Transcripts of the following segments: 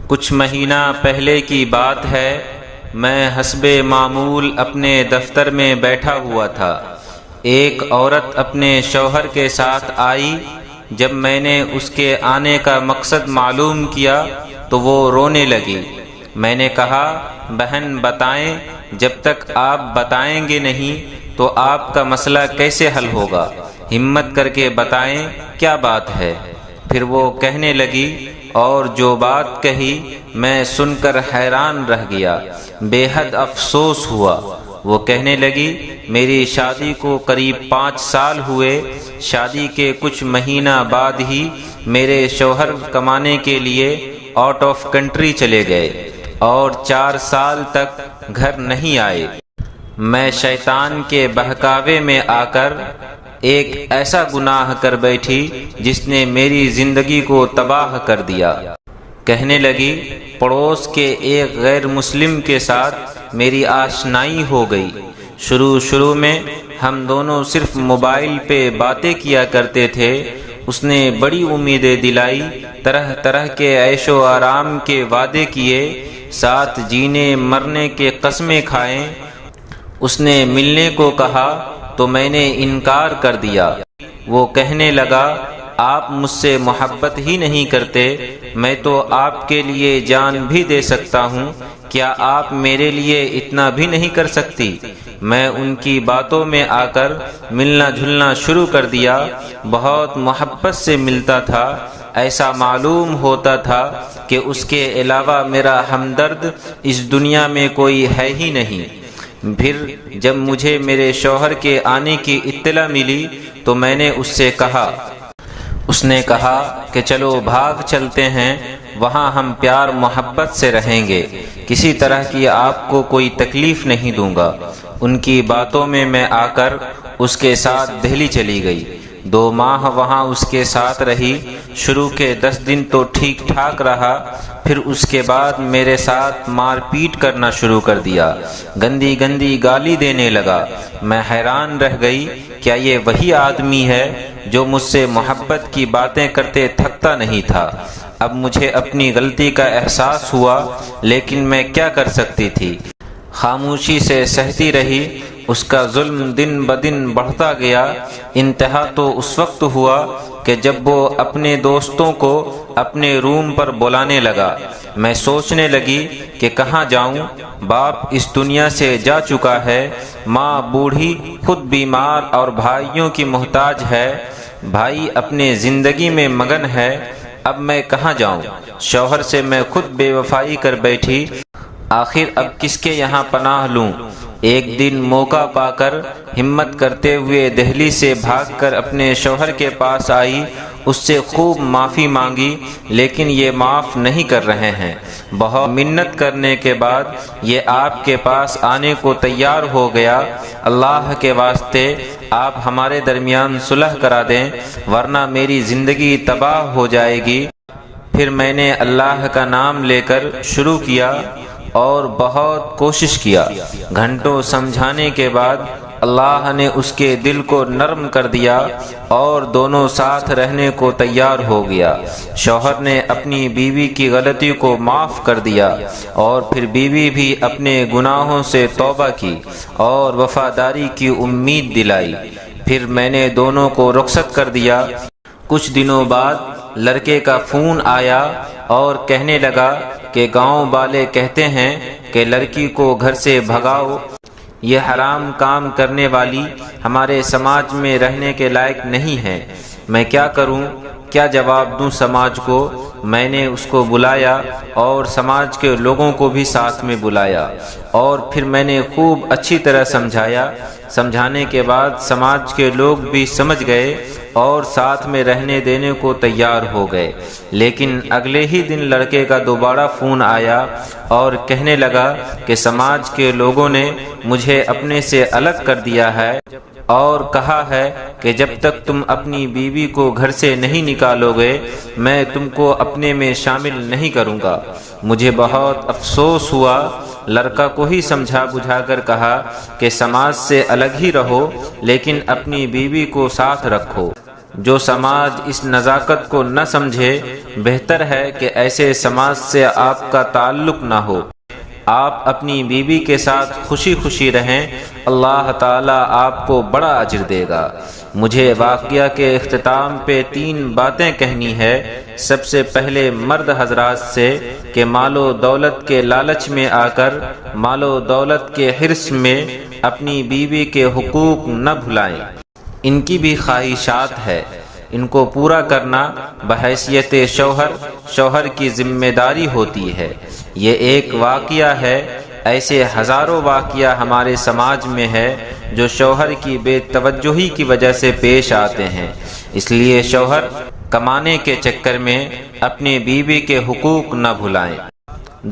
کچھ مہینہ پہلے کی بات ہے، میں حسب معمول اپنے دفتر میں بیٹھا ہوا تھا۔ ایک عورت اپنے شوہر کے ساتھ آئی۔ جب میں نے اس کے آنے کا مقصد معلوم کیا تو وہ رونے لگی۔ میں نے کہا، بہن بتائیں، جب تک آپ بتائیں گے نہیں تو آپ کا مسئلہ کیسے حل ہوگا؟ ہمت کر کے بتائیں کیا بات ہے۔ پھر وہ کہنے لگی، اور جو بات کہی میں سن کر حیران رہ گیا، بے حد افسوس ہوا۔ وہ کہنے لگی، میری شادی کو قریب 5 سال ہوئے۔ شادی کے کچھ مہینہ بعد ہی میرے شوہر کمانے کے لیے آؤٹ آف کنٹری چلے گئے اور 4 سال تک گھر نہیں آئے۔ میں شیطان کے بہکاوے میں آ کر ایک ایسا گناہ کر بیٹھی جس نے میری زندگی کو تباہ کر دیا۔ کہنے لگی، پڑوس کے ایک غیر مسلم کے ساتھ میری آشنائی ہو گئی۔ شروع میں ہم دونوں صرف موبائل پہ باتیں کیا کرتے تھے۔ اس نے بڑی امیدیں دلائی، طرح طرح کے عیش و آرام کے وعدے کیے، ساتھ جینے مرنے کے قسمیں کھائیں۔ اس نے ملنے کو کہا تو میں نے انکار کر دیا۔ وہ کہنے لگا، آپ مجھ سے محبت ہی نہیں کرتے، میں تو آپ کے لیے جان بھی دے سکتا ہوں، کیا آپ میرے لیے اتنا بھی نہیں کر سکتی؟ میں ان کی باتوں میں آ کر ملنا جھلنا شروع کر دیا۔ بہت محبت سے ملتا تھا، ایسا معلوم ہوتا تھا کہ اس کے علاوہ میرا ہمدرد اس دنیا میں کوئی ہے ہی نہیں۔ پھر جب مجھے میرے شوہر کے آنے کی اطلاع ملی تو میں نے اس سے کہا۔ اس نے کہا کہ چلو بھاگ چلتے ہیں، وہاں ہم پیار محبت سے رہیں گے، کسی طرح کی آپ کو کوئی تکلیف نہیں دوں گا۔ ان کی باتوں میں آ کر اس کے ساتھ دہلی چلی گئی۔ 2 ماہ وہاں اس کے ساتھ رہی۔ شروع کے 10 دن تو ٹھیک ٹھاک رہا، پھر اس کے بعد میرے ساتھ مار پیٹ کرنا شروع کر دیا، گندی گندی گالی دینے لگا۔ میں حیران رہ گئی، کیا یہ وہی آدمی ہے جو مجھ سے محبت کی باتیں کرتے تھکتا نہیں تھا؟ اب مجھے اپنی غلطی کا احساس ہوا، لیکن میں کیا کر سکتی تھی؟ خاموشی سے سہتی رہی۔ اس کا ظلم دن بدن بڑھتا گیا۔ انتہا تو اس وقت ہوا کہ جب وہ اپنے دوستوں کو اپنے روم پر بلانے لگا۔ میں سوچنے لگی کہ کہاں جاؤں؟ باپ اس دنیا سے جا چکا ہے، ماں بوڑھی، خود بیمار اور بھائیوں کی محتاج ہے، بھائی اپنے زندگی میں مگن ہے، اب میں کہاں جاؤں؟ شوہر سے میں خود بے وفائی کر بیٹھی، آخر اب کس کے یہاں پناہ لوں؟ ایک دن موقع پا کر ہمت کرتے ہوئے دہلی سے بھاگ کر اپنے شوہر کے پاس آئی، اس سے خوب معافی مانگی، لیکن یہ معاف نہیں کر رہے ہیں۔ بہت منت کرنے کے بعد یہ آپ کے پاس آنے کو تیار ہو گیا۔ اللہ کے واسطے آپ ہمارے درمیان صلح کرا دیں، ورنہ میری زندگی تباہ ہو جائے گی۔ پھر میں نے اللہ کا نام لے کر شروع کیا اور بہت کوشش کیا۔ گھنٹوں سمجھانے کے بعد اللہ نے اس کے دل کو نرم کر دیا اور دونوں ساتھ رہنے کو تیار ہو گیا۔ شوہر نے اپنی بیوی کی غلطی کو معاف کر دیا اور پھر بیوی بھی اپنے گناہوں سے توبہ کی اور وفاداری کی امید دلائی۔ پھر میں نے دونوں کو رخصت کر دیا۔ کچھ دنوں بعد لڑکے کا فون آیا اور کہنے لگا کہ گاؤں والے کہتے ہیں کہ لڑکی کو گھر سے بھگاؤ، یہ حرام کام کرنے والی ہمارے سماج میں رہنے کے لائق نہیں ہے۔ میں کیا کروں؟ کیا جواب دوں سماج کو؟ میں نے اس کو بلایا اور سماج کے لوگوں کو بھی ساتھ میں بلایا اور پھر میں نے خوب اچھی طرح سمجھایا۔ سمجھانے کے بعد سماج کے لوگ بھی سمجھ گئے اور ساتھ میں رہنے دینے کو تیار ہو گئے۔ لیکن اگلے ہی دن لڑکے کا دوبارہ فون آیا اور کہنے لگا کہ سماج کے لوگوں نے مجھے اپنے سے الگ کر دیا ہے اور کہا ہے کہ جب تک تم اپنی بیوی کو گھر سے نہیں نکالو گے میں تم کو اپنے میں شامل نہیں کروں گا۔ مجھے بہت افسوس ہوا۔ لڑکا کو ہی سمجھا بجھا کر کہا کہ سماج سے الگ ہی رہو لیکن اپنی بیوی کو ساتھ رکھو۔ جو سماج اس نزاکت کو نہ سمجھے، بہتر ہے کہ ایسے سماج سے آپ کا تعلق نہ ہو۔ آپ اپنی بیوی کے ساتھ خوشی خوشی رہیں، اللہ تعالیٰ آپ کو بڑا اجر دے گا۔ مجھے واقعہ کے اختتام پہ 3 باتیں کہنی ہے۔ سب سے پہلے مرد حضرات سے کہ مال و دولت کے لالچ میں آ کر، مال و دولت کے حرص میں اپنی بیوی کے حقوق نہ بھلائیں۔ ان کی بھی خواہشات ہے، ان کو پورا کرنا بحیثیت شوہر کی ذمہ داری ہوتی ہے۔ یہ ایک واقعہ ہے، ایسے ہزاروں واقعہ ہمارے سماج میں ہے جو شوہر کی بے توجہی کی وجہ سے پیش آتے ہیں۔ اس لیے شوہر کمانے کے چکر میں اپنی بیوی کے حقوق نہ بھلائیں۔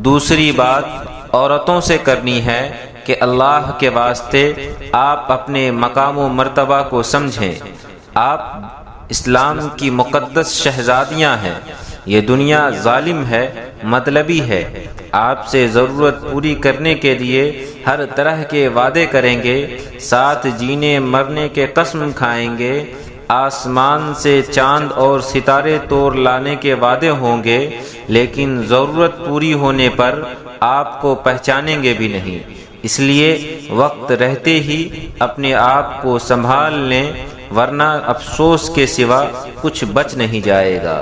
دوسری بات عورتوں سے کرنی ہے کہ اللہ کے واسطے آپ اپنے مقام و مرتبہ کو سمجھیں۔ آپ اسلام کی مقدس شہزادیاں ہیں۔ یہ دنیا ظالم ہے، مطلبی ہے۔ آپ سے ضرورت پوری کرنے کے لیے ہر طرح کے وعدے کریں گے، ساتھ جینے مرنے کے قسم کھائیں گے، آسمان سے چاند اور ستارے توڑ لانے کے وعدے ہوں گے، لیکن ضرورت پوری ہونے پر آپ کو پہچانیں گے بھی نہیں۔ اس لیے وقت رہتے ہی اپنے آپ کو سنبھال لیں، ورنہ افسوس کے سوا کچھ بچ نہیں جائے گا،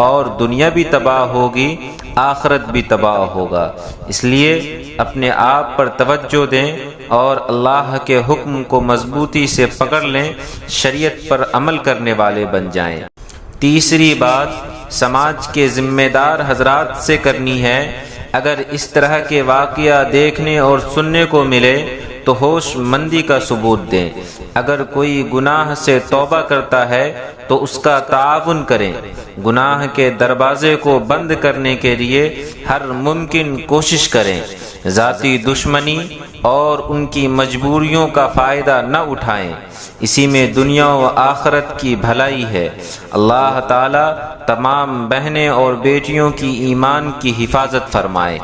اور دنیا بھی تباہ ہوگی، آخرت بھی تباہ ہوگا۔ اس لیے اپنے آپ پر توجہ دیں اور اللہ کے حکم کو مضبوطی سے پکڑ لیں، شریعت پر عمل کرنے والے بن جائیں۔ تیسری بات سماج کے ذمہ دار حضرات سے کرنی ہے۔ اگر اس طرح کے واقعہ دیکھنے اور سننے کو ملے تو ہوش مندی کا ثبوت دیں۔ اگر کوئی گناہ سے توبہ کرتا ہے تو اس کا تعاون کریں۔ گناہ کے دروازے کو بند کرنے کے لیے ہر ممکن کوشش کریں۔ ذاتی دشمنی اور ان کی مجبوریوں کا فائدہ نہ اٹھائیں، اسی میں دنیا و آخرت کی بھلائی ہے۔ اللہ تعالی تمام بہنیں اور بیٹیوں کی ایمان کی حفاظت فرمائے۔